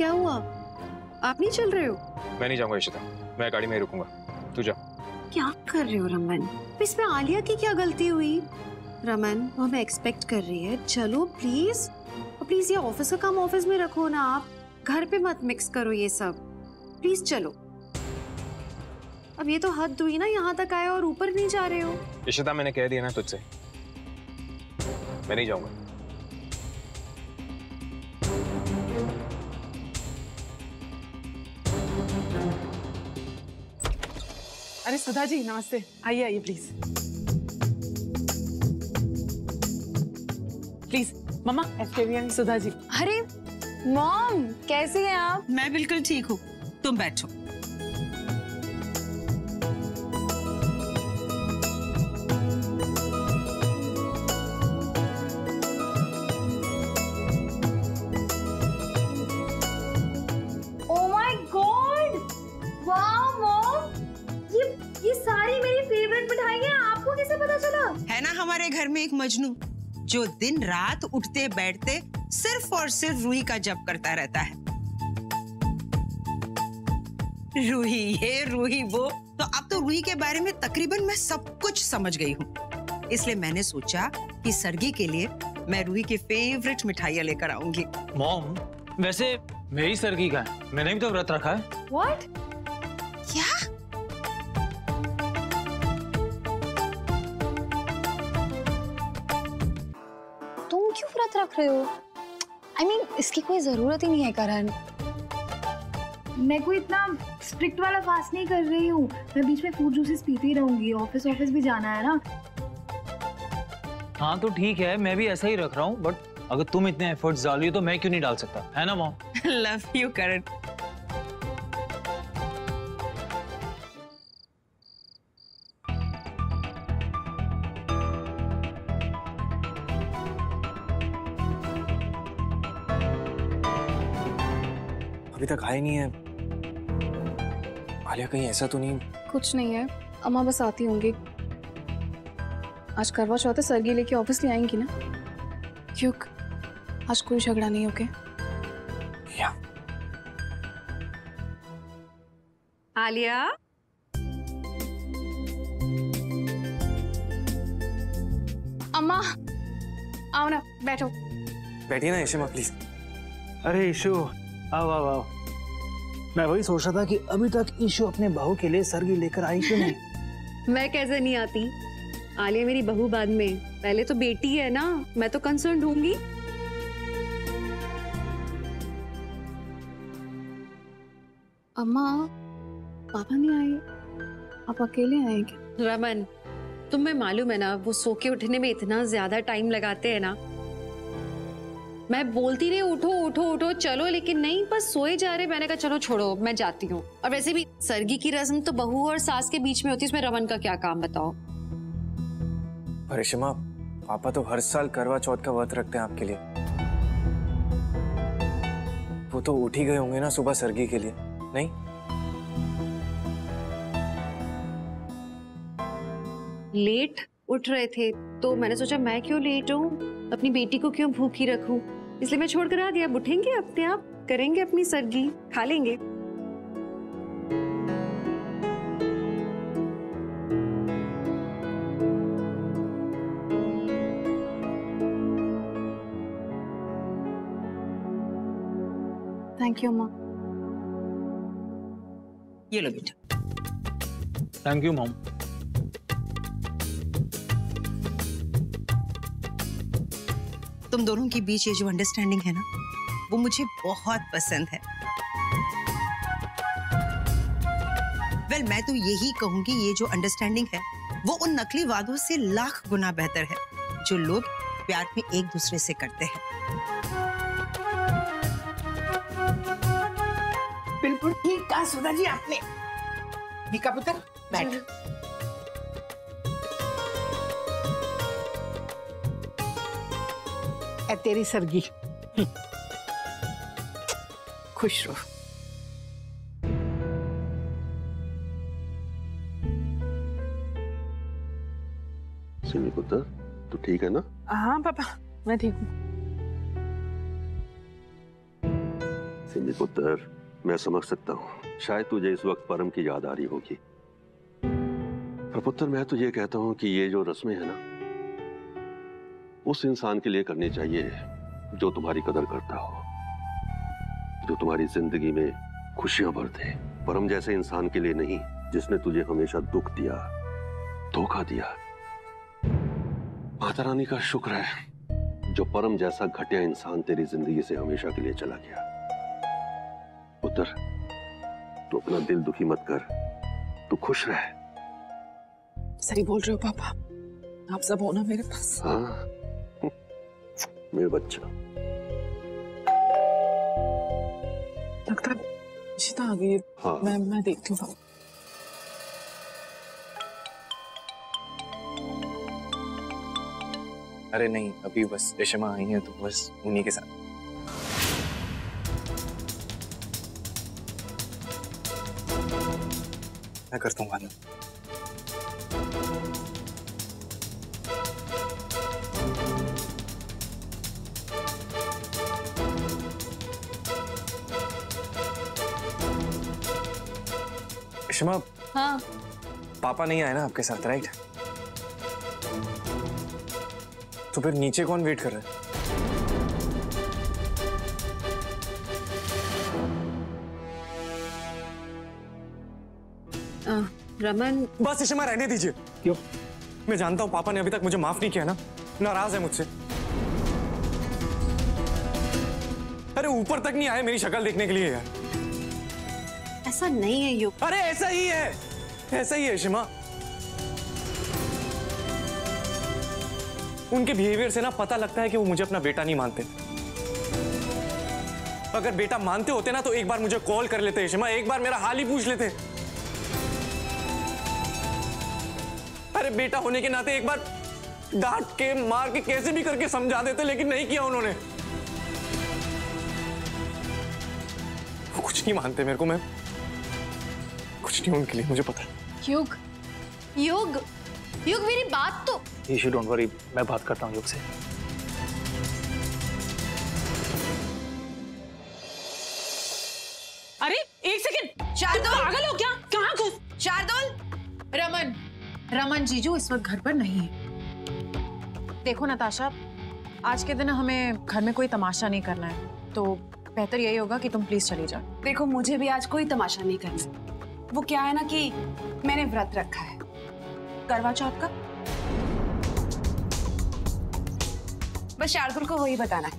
क्या हुआ? आप नहीं चल रहे हो? मैं नहीं जाऊंगा इशिता, मैं गाड़ी में ही रुकूंगा, तू जा। क्या कर रहे हो रमन? इसमें आलिया की क्या गलती हुई? रमन वो हमें एक्सपेक्ट कर रही है, चलो प्लीज। प्लीज ये ऑफिस का काम ऑफिस में रखो ना, आप घर पे मत मिक्स करो ये सब, प्लीज चलो। अब ये तो हद हुई ना, यहाँ तक आए और ऊपर नहीं जा रहे हो। इशिता मैंने कह दिया ना तुझसे, मैं नहीं जाऊंगा। अरे सुधा जी नमस्ते, आइए आइए प्लीज प्लीज। मम्मा सुधा जी। अरे मॉम कैसी हैं आप? मैं बिल्कुल ठीक हूँ, तुम बैठो। ओह माय गॉड, वाह मॉम, ये सारी मेरी फेवरेट मिठाइयाँ, आपको कैसे पता चला? है ना हमारे घर में एक मजनू जो दिन रात उठते बैठते सिर्फ और सिर्फ रूही का जप करता रहता है। रूही ये रूही वो, तो अब तो रूही के बारे में तकरीबन मैं सब कुछ समझ गई हूँ। इसलिए मैंने सोचा कि सरगी के लिए मैं रूही की फेवरेट मिठाइयाँ लेकर आऊंगी। मॉम वैसे मेरी सरगी का है, मैंने भी तो व्रत रखा है। What? क्या? तुम क्यों व्रत रख रहे हो? I mean, इसकी कोई जरूरत ही नहीं है करण। मैं कोई इतना स्ट्रिक्ट वाला फास्ट नहीं कर रही हूँ, मैं बीच में फ्रूट जूसेस पीती ही रहूंगी, ऑफिस भी जाना है ना। हाँ तो ठीक है, मैं भी ऐसा ही रख रहा हूँ, बट अगर तुम इतने एफर्ट्स डाल रही हो तो मैं क्यों नहीं डाल सकता, है ना मॉम? लव यू करण। अभी तक आए नहीं है आलिया, कहीं ऐसा तो नहीं? कुछ नहीं है, अम्मा बस आती होंगी। आज करवा चौथ है, सरगी लेके ऑफिस ले आएंगी ना? क्यों आज कोई झगड़ा नहीं होके? या आलिया अम्मा आओ ना, बैठो। बैठिए ना इशिमा प्लीज। अरे ईशु आओ आओ आओ। मैं वही सोच रहा था कि अभी तक ईशु अपने बहू के लिए सरगी लेकर आई क्यों नहीं? मैं कैसे नहीं आती? आलिया मेरी बहू बाद में, पहले तो बेटी है ना, मैं तो कंसर्न होंगी। अम्मा पापा नहीं आए, आप अकेले आए क्या? रमन तुम्हें मालूम है ना, वो सो के उठने में इतना ज्यादा टाइम लगाते हैं ना। मैं बोलती रही उठो उठो उठो चलो, लेकिन नहीं, बस सोए जा रहे। मैंने कहा चलो छोड़ो मैं जाती हूँ। और वैसे भी सरगी की रस्म तो बहू और सास के बीच में होती है, उसमें रमन का क्या काम बताओ? पर इशिमा पापा तो हर साल करवा चौथ का व्रत रखते हैं आपके लिए, वो तो उठ ही गए होंगे ना सुबह सरगी के लिए, नहीं? लेट उठ रहे थे तो मैंने सोचा मैं क्यों लेट हूँ, अपनी बेटी को क्यों भूखी रखूं, इसलिए मैं छोड़ कर आ दिया। उठेंगे अपने आप, करेंगे अपनी सरगी, खा लेंगे। थैंक यू अम्मा। ये लो बेटा। Thank you mom. तुम दोनों के बीच ये जो अंडरस्टैंडिंग है ना, वो मुझे बहुत पसंद है। वेल, मैं तो यही कहूंगी ये जो अंडरस्टैंडिंग है वो उन नकली वादों से लाख गुना बेहतर है जो लोग प्यार में एक दूसरे से करते हैं। बिल्कुल ठीक कहा सुधा जी आपने। मीका पुत्र बैठ। तेरी सरगी, खुश रहो। सिमी पुत्र तू ठीक है ना? हाँ पापा मैं ठीक हूँ। सिमी पुत्र, मैं समझ सकता हूँ शायद तुझे इस वक्त परम की याद आ रही होगी, पर पुत्र मैं तो ये कहता हूँ कि ये जो रस्में हैं ना, उस इंसान के लिए करनी चाहिए जो तुम्हारी कदर करता हो, जो तुम्हारी जिंदगी में खुशियां भर दे। परम जैसे इंसान के लिए नहीं जिसने तुझे हमेशा दुख दिया, धोखा दिया। माता रानी का शुक्र है जो परम जैसा घटिया इंसान तेरी जिंदगी से हमेशा के लिए चला गया। पुत्र, तू अपना दिल दुखी मत कर, तू खुश रह। सही बोल रहे हो पापा, आप सब हो ना मेरे पास। हाँ मेरे बच्चा। लगता है इशिता आ गई है। हाँ। मैं देखती हूँ। अरे नहीं, अभी बस रेशमा आई है तो बस उन्हीं के साथ। मैं करता हूँ बाद में। रेशमा, हाँ पापा नहीं आए ना आपके साथ, राइट? तो फिर नीचे कौन वेट कर रहा है? रमन, बस रेशमा रहने दीजिए। क्यों? मैं जानता हूँ पापा ने अभी तक मुझे माफ नहीं किया ना, नाराज है मुझसे। अरे ऊपर तक नहीं आए मेरी शक्ल देखने के लिए यार। ऐसा नहीं है युग। अरे ऐसा ही है, ऐसा ही है शिमा। उनके बिहेवियर से ना पता लगता है कि वो मुझे अपना बेटा नहीं मानते। अगर बेटा मानते होते ना तो एक बार मुझे कॉल कर लेते शिमा, एक बार मेरा हाल ही पूछ लेते। अरे बेटा होने के नाते एक बार डांट के मार के कैसे भी करके समझा देते, लेकिन नहीं किया उन्होंने। वो कुछ नहीं मानते मेरे को, मैं कुछ नहीं उनके लिए, मुझे पता है। युग युग युग मेरी बात तो। ईशू डोंट वरी, मैं बात करता हूँ युग से। अरे एक सेकंड, शार्दुल, पागल हो क्या? कहाँ घुस? शार्दुल। रमन जीजू इस वक्त घर पर नहीं है। देखो नताशा, आज के दिन हमें घर में कोई तमाशा नहीं करना है, तो बेहतर यही होगा कि तुम प्लीज चली जाओ। देखो मुझे भी आज कोई तमाशा नहीं करना। वो क्या है ना कि मैंने व्रत रखा है करवा चौथ का, बस शार्दुल को वही बताना है।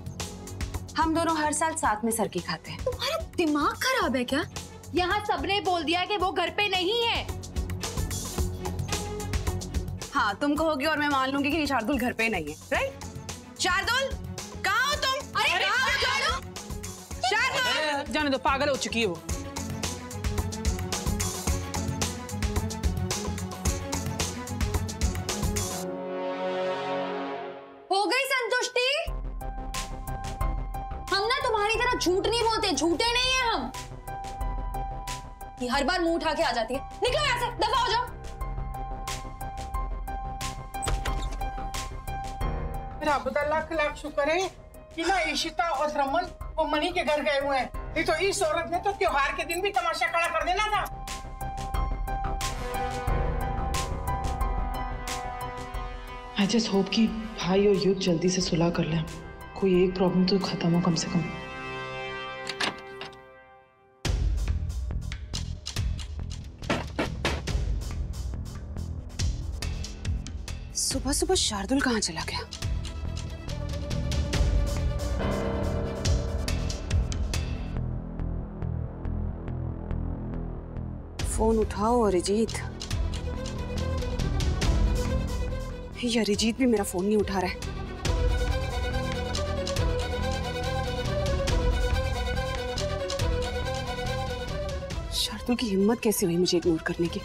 हम दोनों हर साल साथ में सरकी खाते हैं। तुम्हारा दिमाग खराब है क्या? यहाँ सबने बोल दिया कि वो घर पे नहीं है। हाँ तुम कहोगे और मैं मान लूंगी कि शार्दुल घर पे नहीं है, राइट? शार्दुल, कहाँ हो तुम? अरे शार्दुल, जाने दो, पागल हो चुकी है वो। हो गई संतुष्टि? हम ना तुम्हारी तरह झूठ नहीं बोलते, झूठे नहीं है हम। ये हर बार मुंह उठा के आ जाती है। निकलो यहाँ से, दफा हो जाओ। रब दा लाख लाख शुक्र है कि ना इशिता और रमन वो मनी के घर गए हुए हैं, नहीं तो इस औरत ने तो त्योहार के दिन भी तमाशा खड़ा कर देना था। आई जस्ट होप कि भाई और युग जल्दी से सुलह कर लें, कोई एक प्रॉब्लम तो खत्म हो कम से कम। सुबह सुबह शार्दुल कहाँ चला गया? फोन उठाओ अरिजीत। ये अरिजीत भी मेरा फोन नहीं उठा रहा है। शार्दुल की हिम्मत कैसे हुई मुझे इग्नोर करने की,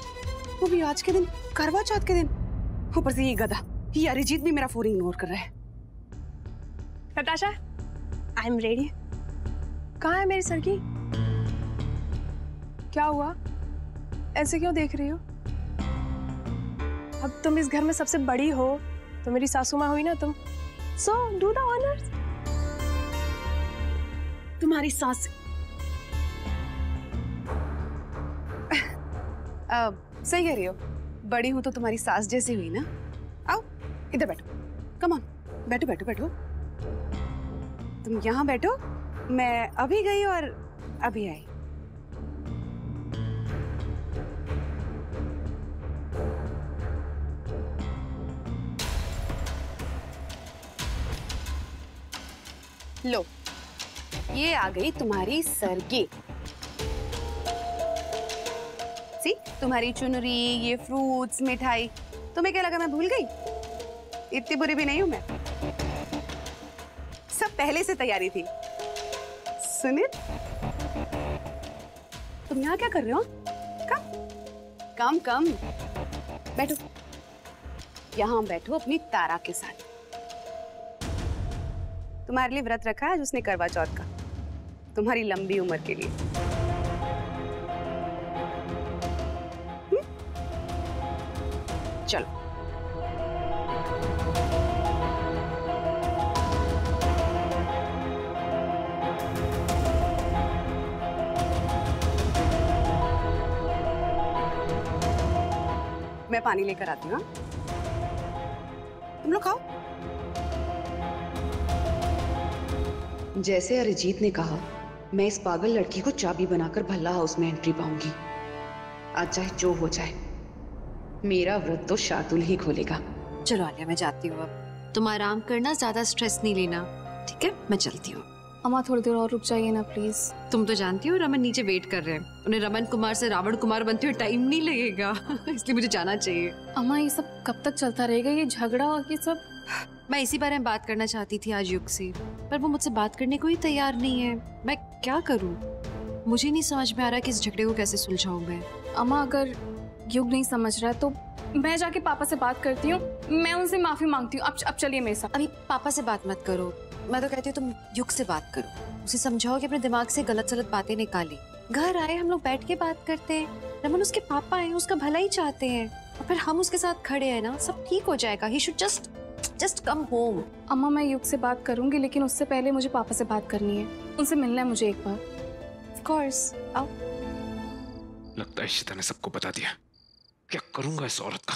वो भी आज के दिन, करवा चौथ के दिन। ऊपर से ये गधा, ये अरिजीत भी मेरा फोन इग्नोर कर रहा है। Natasha, I am ready. कहाँ है मेरी सरकी? क्या हुआ? ऐसे क्यों देख रही हो? अब तुम इस घर में सबसे बड़ी हो, तो मेरी सासू माँ हुई ना तुम। So do the honours. तुम्हारी सास सही कह रही हो, बड़ी हूं तो तुम्हारी सास जैसी हुई ना। आओ इधर बैठो, कम ऑन, बैठो बैठो बैठो। तुम यहाँ बैठो, मैं अभी गई और अभी आई। लो, ये आ गई तुम्हारी सरगी। सी, तुम्हारी चुनरी, ये फ्रूट्स, मिठाई। तुम्हें क्या लगा मैं भूल गई? इतनी बुरी भी नहीं हूं मैं, सब पहले से तैयारी थी। सुनिए, तुम यहाँ क्या कर रहे हो? कम कम कम बैठो, यहाँ बैठो अपनी तारा के साथ। तुम्हारे लिए व्रत रखा है उसने करवा चौथ का, तुम्हारी लंबी उम्र के लिए। चलो मैं पानी लेकर आती हूँ, तुम लोग खाओ। जैसे अरिजीत ने कहा, मैं इस पागल लड़की को चाबी बनाकर भल्ला हाउस में एंट्री पाऊंगी। आज चाहे जो हो जाए, मेरा व्रत तो शार्दुल ही खोलेगा। चलो आलिया, मैं जाती हूँ अब। तुम आराम करना, ज्यादा स्ट्रेस नहीं लेना, ठीक है? मैं चलती हूँ। अम्मा थोड़ी देर और रुक जाइए ना प्लीज। तुम तो जानती हो रमन नीचे वेट कर रहे हैं, उन्हें रमन कुमार से रावण कुमार बनते हुए टाइम नहीं लगेगा। इसलिए मुझे जाना चाहिए। अम्मा ये सब कब तक चलता रहेगा, ये झगड़ा और ये सब? मैं इसी बारे में बात करना चाहती थी आज युग से, पर वो मुझसे बात करने को ही तैयार नहीं है। मैं क्या करूं? मुझे नहीं समझ में आ रहा कि इस झगड़े को कैसे सुलझाऊं मैं। अम्मा अगर युग नहीं समझ रहा है तो मैं जाके पापा से बात करती हूँ, मैं उनसे माफी मांगती हूँ। अब चलिए मेरे साथ। अभी पापा से बात मत करो, मैं तो कहती हूँ तुम युग से बात करो, उसे समझाओ कि अपने दिमाग से गलत सलत बातें निकाले। घर आए, हम लोग बैठ के बात करते हैं। रमन उसके पापा हैं, उसका भला ही चाहते हैं, और फिर हम उसके साथ खड़े हैं ना, सब ठीक हो जाएगा। He should just come home. अम्मा मैं युग से बात करूंगी, लेकिन उससे पहले मुझे पापा से बात करनी है, उनसे मिलना है मुझे एक बार। ऑफ कोर्स, आओ। लगता है इशिता ने सबको बता दिया। क्या करूंगा इस औरत का?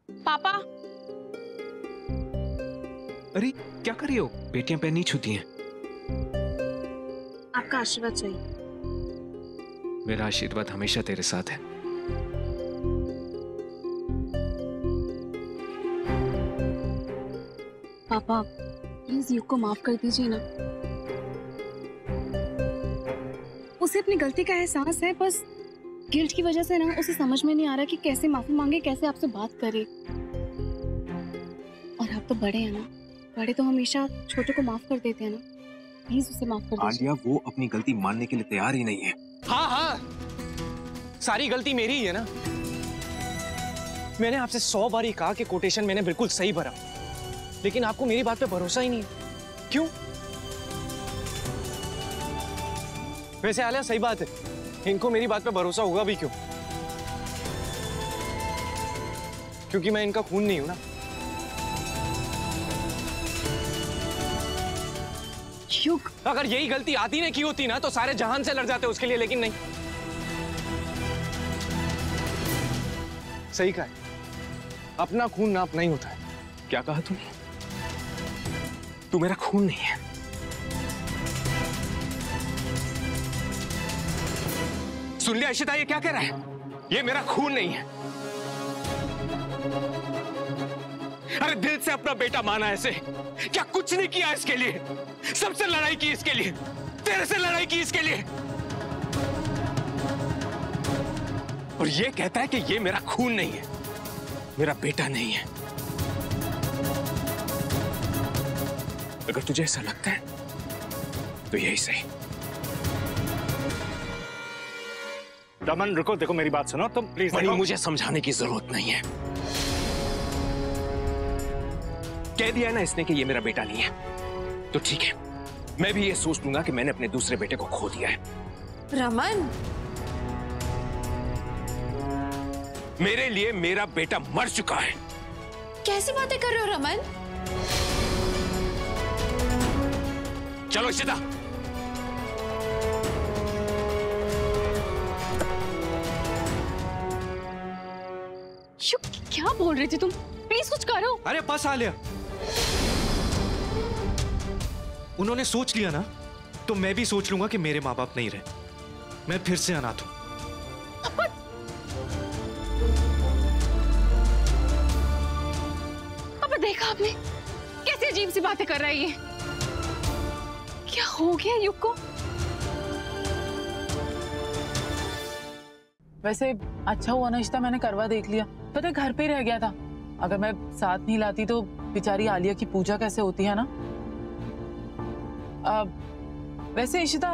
पापा, अरे क्या कर रही हो? बेटियां पैर नहीं छूती हैं। आपका आशीर्वाद चाहिए। मेरा आशीर्वाद हमेशा तेरे साथ है। पापा प्लीज युग को माफ कर दीजिए ना, उसे अपनी गलती का एहसास है, बस गिल्ट की वजह से ना उसे समझ में नहीं आ रहा कि कैसे माफी मांगे, कैसे आपसे बात करे। और आप तो बड़े हैं ना, बड़े तो हमेशा छोटे को माफ कर देते हैं ना, प्लीज उसे माफ कर दीजिए। आलिया वो अपनी गलती मानने के लिए तैयार ही नहीं है। हाँ हाँ, सारी गलती मेरी ही है ना। मैंने आपसे 100 बार ही कहा कि कोटेशन मैंने बिल्कुल सही भरा, लेकिन आपको मेरी बात पे भरोसा ही नहीं है। क्यों? वैसे आलिया सही बात है, इनको मेरी बात पे भरोसा होगा भी क्यों? क्योंकि मैं इनका खून नहीं हूं ना। युग, अगर यही गलती आती ने की होती ना तो सारे जहान से लड़ जाते उसके लिए, लेकिन नहीं। सही कहा है, अपना खून नाप नहीं होता है। क्या कहा तूने? तू मेरा खून नहीं है। सुन लिया इशिता, ये क्या कह रहा है? ये मेरा खून नहीं है। अरे दिल से अपना बेटा माना ऐसे, क्या कुछ नहीं किया इसके लिए? सबसे लड़ाई की इसके लिए, तेरे से लड़ाई की इसके लिए, और ये कहता है कि ये मेरा खून नहीं है, मेरा बेटा नहीं है। अगर तुझे ऐसा लगता है तो यही सही। दमन रुको, देखो मेरी बात सुनो तुम प्लीज। मुझे समझाने की जरूरत नहीं है। कह दिया है ना इसने कि ये मेरा बेटा नहीं है, तो ठीक है, मैं भी ये सोच लूंगा कि मैंने अपने दूसरे बेटे को खो दिया है। रमन, मेरे लिए मेरा बेटा मर चुका है। कैसी बातें कर रहे हो रमन? चलो इशिता। क्या बोल रहे थे तुम? प्लीज कुछ करो। अरे बस आलिया, उन्होंने सोच लिया ना तो मैं भी सोच लूंगा कि मेरे माँ बाप नहीं रहे, मैं फिर से अनाथ हूं। अब देखा आपने कैसी अजीब सी बातें कर रहा है ये? क्या हो गया युग को? वैसे अच्छा हुआ ना इश्ता मैंने करवा देख लिया, पता है घर पे ही रह गया था। अगर मैं साथ नहीं लाती तो बेचारी आलिया की पूजा कैसे होती है ना। वैसे इशिता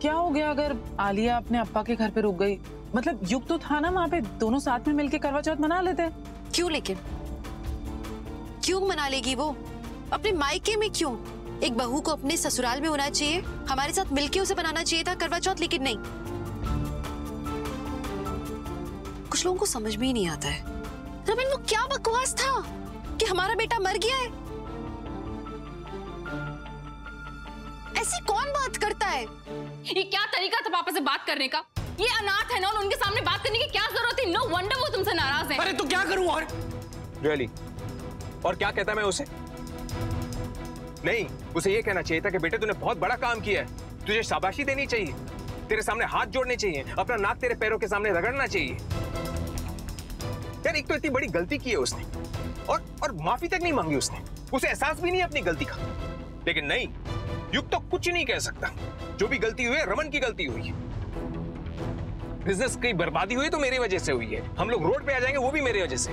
क्या हो गया अगर आलिया अपने अप्पा के घर पे रुक गई? मतलब युग तो था ना वहाँ पे, दोनों साथ में मिलके करवा चौथ मना लेते। क्यों लेकिन क्यों मना लेगी वो? अपने मायके में क्यों? एक बहू को अपने ससुराल में होना चाहिए, हमारे साथ मिलके उसे बनाना चाहिए था करवा चौथ, लेकिन नहीं। कुछ लोगों को समझ में ही नहीं आता है। रमन वो क्या बकवास था कि हमारा बेटा मर गया है? ऐसी कौन बात करता है? ये क्या तरीका था पापा से बात करने का? ये अनाथ है ना, और उनके सामने बात करने की क्या जरूरत थी? नो वंडर वो तुमसे नाराज है। अरे तो क्या करूं और? रियली? और क्या कहता मैं उसे? नहीं, उसे ये कहना चाहिए था कि बेटे तूने बहुत बड़ा काम किया है, तुझे शाबाशी देनी चाहिए, तेरे सामने हाथ जोड़ने चाहिए, अपना नाक तेरे पैरों के सामने रगड़ना चाहिए। यार एक तो इतनी बड़ी गलती की है उसने, और माफी तक नहीं मांगी उसने, उसे एहसास भी नहीं अपनी गलती का। लेकिन नहीं, युग तो कुछ नहीं कह सकता, जो भी गलती हुई है रमन की गलती हुई है। बिजनेस की बर्बादी हुई तो मेरी वजह से हुई है, हम लोग रोड पे आ जाएंगे वो भी मेरी वजह से।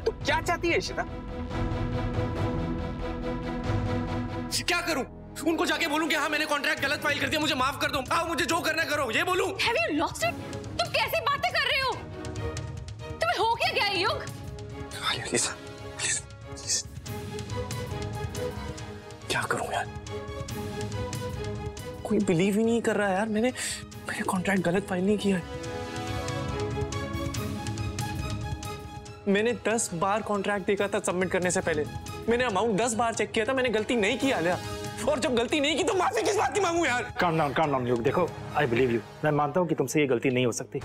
तू क्या चाहती है इशिता? क्या करूं? उनको जाके बोलूं कि हाँ मैंने कॉन्ट्रैक्ट गलत फाइल कर दिया, मुझे माफ कर दो, आओ मुझे जो करना करो, ये बोलूं? Have you lost it? तुम कैसी बातें कर रहे हो? तुम्हें हो क्या गया युग? Please, please, please. क्या करूं यार, कोई बिलीव ही नहीं कर रहा यार, मैंने कॉन्ट्रैक्ट गलत फाइल नहीं किया है। मैंने 10 बार कॉन्ट्रैक्ट देखा था सबमिट करने से पहले, मैंने अमाउंट 10 बार चेक किया था, मैंने गलती नहीं की आलिया, और जब गलती नहीं की तो माफी किस बात की मांगू यार? काम डाउन युग, देखो आई बिलीव यू, मैं मानता हूँ कि तुमसे ये गलती नहीं हो सकती,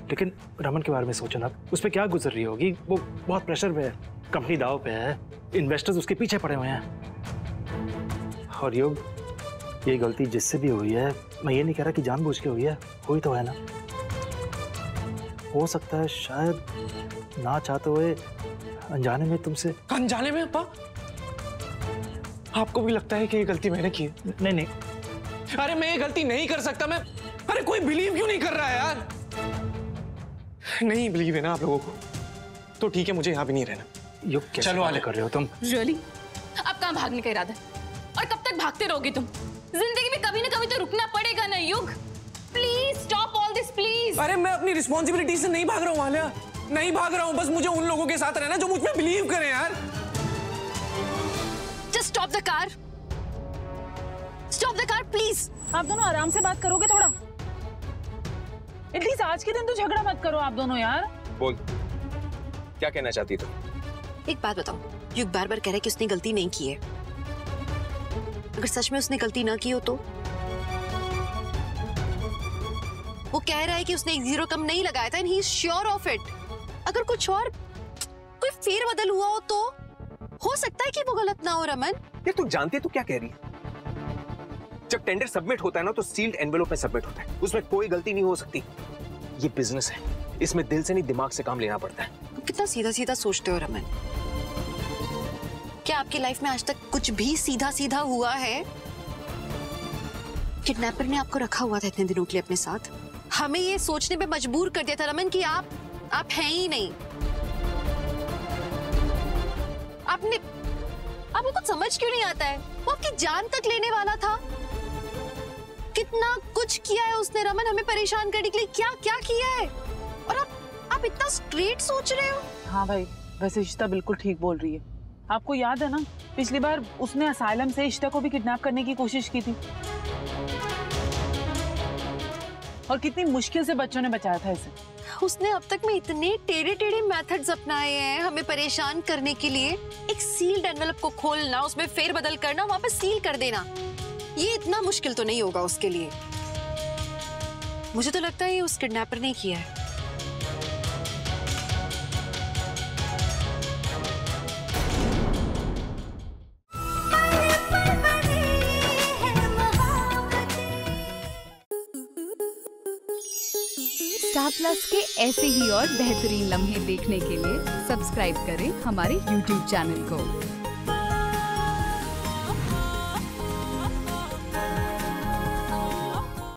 लेकिन रमन के बारे में सोचो ना, उस पर क्या गुजर रही होगी, वो बहुत प्रेशर में है, कंपनी दाव पे है, इन्वेस्टर्स उसके पीछे पड़े हुए हैं। और युग, ये गलती जिससे भी हुई है, मैं ये नहीं कह रहा कि जानबूझ के हुई है, हुई तो है ना, हो सकता है शायद ना चाहते हुए अनजाने में तुमसे। अनजाने में? अप्पा आपको भी लगता है कि ये गलती मैंने की है? नहीं, अरे मैं ये गलती नहीं कर सकता, मैं, अरे कोई बिलीव क्यों नहीं कर रहा है यार? नहीं बिलीव है ना आप लोगों को, तो ठीक है, मुझे यहाँ भी नहीं रहना। युग कैसे चलो आले कर रहे हो तुम? Really? अब कहाँ भागने का इरादा है? और कब तक भागते रहोगे तुम? जिंदगी में कभी ना कभी तो रुकना पड़ेगा ना युग। Please stop all this please. अरे मैं अपनी रिस्पॉन्सिबिलिटी से नहीं भाग रहा हूँ आलिया, नहीं भाग रहा हूँ, बस मुझे उन लोगों के साथ रहना जो मुझ पे बिलीव करें यार। Just stop the car. Stop the car, please. आप दोनों आराम से बात करोगे थोड़ा? एटलीस्ट आज के दिन तो झगड़ा मत करो आप दोनों यार। बोल, क्या कहना चाहती तू? एक बात बताओ, युग बार बार कह रहा है कि उसने गलती नहीं की है, अगर सच में उसने गलती ना की हो तो? वो कह रहा है कि उसने 1 0 कम नहीं लगाया था, and he is sure of it. अगर कुछ और कोई फेरबदल हुआ हो तो हो सकता है कि वो गलत ना हो। रमन, ये तू जानती तू क्या कह रही है? जब टेंडर सबमिट होता है ना तो सील्ड एनवेलप में सबमिट होता है, उसमें कोई गलती नहीं हो सकती। ये बिजनेस है, इसमें दिल से नहीं दिमाग से काम लेना पड़ता है। तुम कितना सीधा सीधा सोचते हो रमन। क्या आपकी लाइफ में आज तक कुछ भी सीधा सीधा हुआ है? किडनैपर ने आपको रखा हुआ था इतने दिनों के लिए अपने साथ, हमें ये सोचने पे मजबूर कर दिया था रमन कि आप हैं ही नहीं। आपको कुछ समझ क्यों नहीं आता है? वो आपकी जान तक लेने वाला था। कितना कुछ किया है उसने रमन, हमें परेशान करने के लिए क्या क्या किया है, और आप इतना स्ट्रेट सोच रहे हो। हाँ भाई, वैसे इशिता बिल्कुल ठीक बोल रही है। आपको याद है ना, पिछली बार उसने असाइलम से इशिता को भी किडनैप करने की कोशिश की थी, और कितनी मुश्किल से बच्चों ने बचाया था इसे। उसने अब तक में इतने टेढ़े टेढ़े मेथड्स अपनाए हैं हमें परेशान करने के लिए। एक सील्ड एनवेलप को खोलना, उसमें फेरबदल करना, वापस सील कर देना, ये इतना मुश्किल तो नहीं होगा उसके लिए। मुझे तो लगता है ये उस किडनैपर ने किया है। प्लस के ऐसे ही और बेहतरीन लम्हे देखने के लिए सब्सक्राइब करें हमारे YouTube चैनल को।